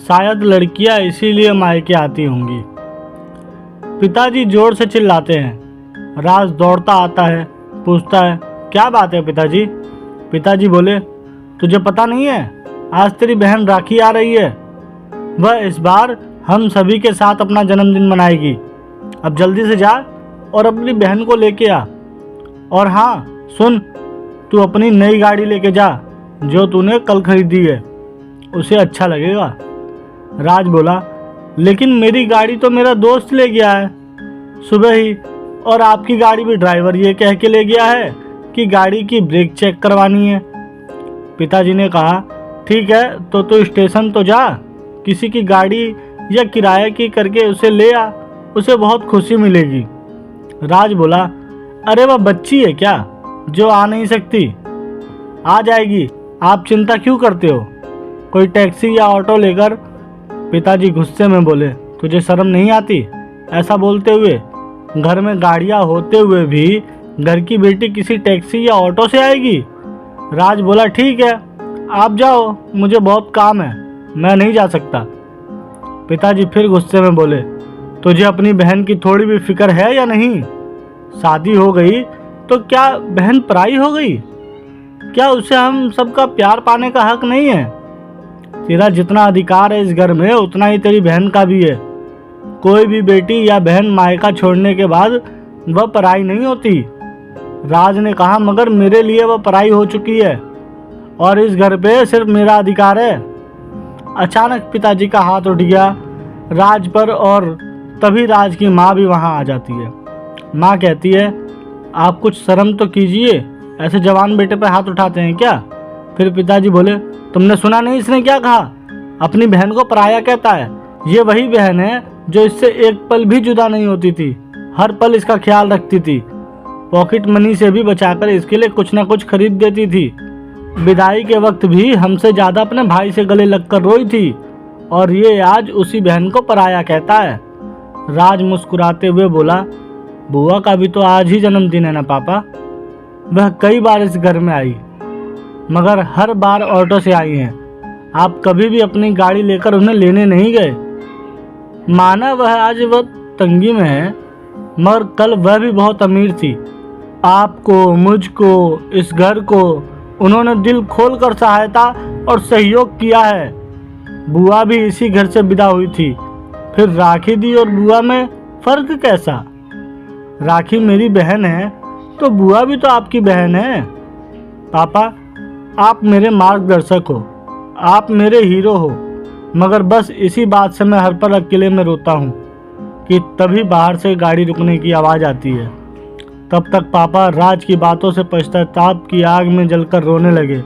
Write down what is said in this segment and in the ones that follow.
शायद लड़कियां इसीलिए मायके आती होंगी। पिताजी जोर से चिल्लाते हैं। राज दौड़ता आता है, पूछता है, क्या बात है पिताजी? पिताजी बोले, तुझे पता नहीं है, आज तेरी बहन राखी आ रही है। वह इस बार हम सभी के साथ अपना जन्मदिन मनाएगी। अब जल्दी से जा और अपनी बहन को लेके आ। और हाँ सुन, तू अपनी नई गाड़ी लेके जा जो तूने कल खरीदी है, उसे अच्छा लगेगा। राज बोला, लेकिन मेरी गाड़ी तो मेरा दोस्त ले गया है सुबह ही, और आपकी गाड़ी भी ड्राइवर ये कह के ले गया है कि गाड़ी की ब्रेक चेक करवानी है। पिताजी ने कहा, ठीक है तो तू स्टेशन तो जा, किसी की गाड़ी या किराए की करके उसे ले आ, उसे बहुत खुशी मिलेगी। राज बोला, अरे वह बच्ची है क्या जो आ नहीं सकती? आ जाएगी, आप चिंता क्यों करते हो? कोई टैक्सी या ऑटो लेकर। पिताजी गुस्से में बोले, तुझे शर्म नहीं आती ऐसा बोलते हुए? घर में गाड़ियां होते हुए भी घर की बेटी किसी टैक्सी या ऑटो से आएगी? राज बोला, ठीक है आप जाओ, मुझे बहुत काम है, मैं नहीं जा सकता। पिताजी फिर गुस्से में बोले, तुझे अपनी बहन की थोड़ी भी फिक्र है या नहीं? शादी हो गई तो क्या बहन पराई हो गई? क्या उसे हम सबका प्यार पाने का हक नहीं है? तेरा जितना अधिकार है इस घर में उतना ही तेरी बहन का भी है। कोई भी बेटी या बहन मायका छोड़ने के बाद वह पराई नहीं होती। राज ने कहा, मगर मेरे लिए वह पराई हो चुकी है और इस घर पे सिर्फ मेरा अधिकार है। अचानक पिताजी का हाथ उठ गया राज पर और तभी राज की माँ भी वहाँ आ जाती है। माँ कहती है, आप कुछ शर्म तो कीजिए, ऐसे जवान बेटे पर हाथ उठाते हैं क्या? फिर पिताजी बोले, तुमने सुना नहीं इसने क्या कहा? अपनी बहन को पराया कहता है। ये वही बहन है जो इससे एक पल भी जुदा नहीं होती थी, हर पल इसका ख्याल रखती थी, पॉकेट मनी से भी बचाकर इसके लिए कुछ ना कुछ खरीद देती थी। विदाई के वक्त भी हमसे ज्यादा अपने भाई से गले लगकर रोई थी, और ये आज उसी बहन को पराया कहता है। राज मुस्कुराते हुए बोला, बुआ का भी तो आज ही जन्मदिन है ना पापा? वह कई बार इस घर में आई, मगर हर बार ऑटो से आई हैं। आप कभी भी अपनी गाड़ी लेकर उन्हें लेने नहीं गए। माना वह आज वह तंगी में है, मगर कल वह भी बहुत अमीर थी। आपको, मुझको, इस घर को उन्होंने दिल खोलकर सहायता और सहयोग किया है। बुआ भी इसी घर से विदा हुई थी। फिर राखी दी और बुआ में फर्क कैसा? राखी मेरी बहन है तो बुआ भी तो आपकी बहन है। पापा, आप मेरे मार्गदर्शक हो, आप मेरे हीरो हो, मगर बस इसी बात से मैं हर पल अकेले में रोता हूँ कि तभी बाहर से गाड़ी रुकने की आवाज़ आती है। तब तक पापा राज की बातों से पश्चाताप की आग में जलकर रोने लगे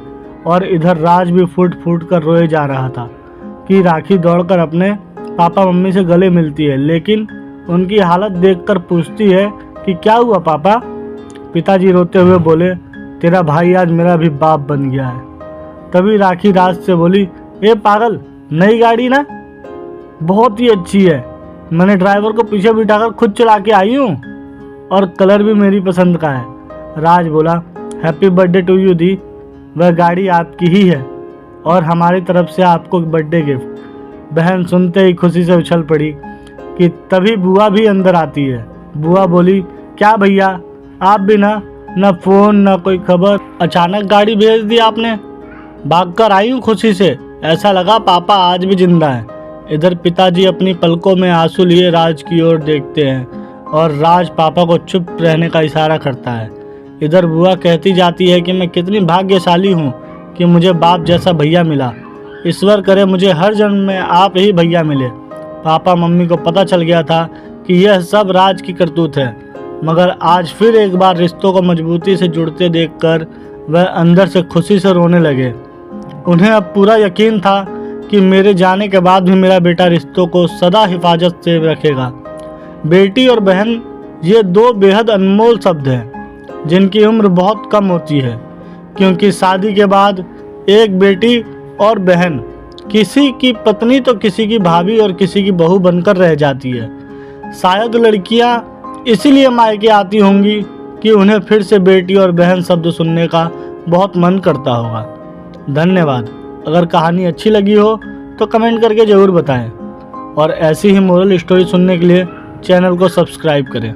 और इधर राज भी फूट फूट कर रोए जा रहा था कि राखी दौड़कर अपने पापा मम्मी से गले मिलती है, लेकिन उनकी हालत देखकर पूछती है कि क्या हुआ पापा? पिताजी रोते हुए बोले, तेरा भाई आज मेरा भी बाप बन गया है। तभी राखी राज से बोली, ए पागल, नई गाड़ी ना, बहुत ही अच्छी है, मैंने ड्राइवर को पीछे बिठाकर खुद चला के आई हूँ और कलर भी मेरी पसंद का है। राज बोला, हैप्पी बर्थडे टू यू दी, वह गाड़ी आपकी ही है और हमारी तरफ से आपको बर्थडे गिफ्ट। बहन सुनते ही खुशी से उछल पड़ी कि तभी बुआ भी अंदर आती है। बुआ बोली, क्या भैया, आप भी ना फ़ोन ना कोई खबर, अचानक गाड़ी भेज दी आपने? भागकर आई हूँ खुशी से, ऐसा लगा पापा आज भी जिंदा है। इधर पिताजी अपनी पलकों में आंसू लिए राज की ओर देखते हैं और राज पापा को चुप रहने का इशारा करता है। इधर बुआ कहती जाती है कि मैं कितनी भाग्यशाली हूँ कि मुझे बाप जैसा भैया मिला। ईश्वर करे मुझे हर जन्म में आप ही भैया मिले। पापा मम्मी को पता चल गया था कि यह सब राज की करतूत है, मगर आज फिर एक बार रिश्तों को मजबूती से जुड़ते देखकर वह अंदर से खुशी से रोने लगे। उन्हें अब पूरा यकीन था कि मेरे जाने के बाद भी मेरा बेटा रिश्तों को सदा हिफाजत से रखेगा। बेटी और बहन ये दो बेहद अनमोल शब्द हैं जिनकी उम्र बहुत कम होती है, क्योंकि शादी के बाद एक बेटी और बहन किसी की पत्नी तो किसी की भाभी और किसी की बहू बनकर रह जाती है। शायद लड़कियां इसीलिए मायके आती होंगी कि उन्हें फिर से बेटी और बहन शब्द सुनने का बहुत मन करता होगा। धन्यवाद। अगर कहानी अच्छी लगी हो तो कमेंट करके ज़रूर बताएं और ऐसी ही मोरल स्टोरी सुनने के लिए चैनल को सब्सक्राइब करें।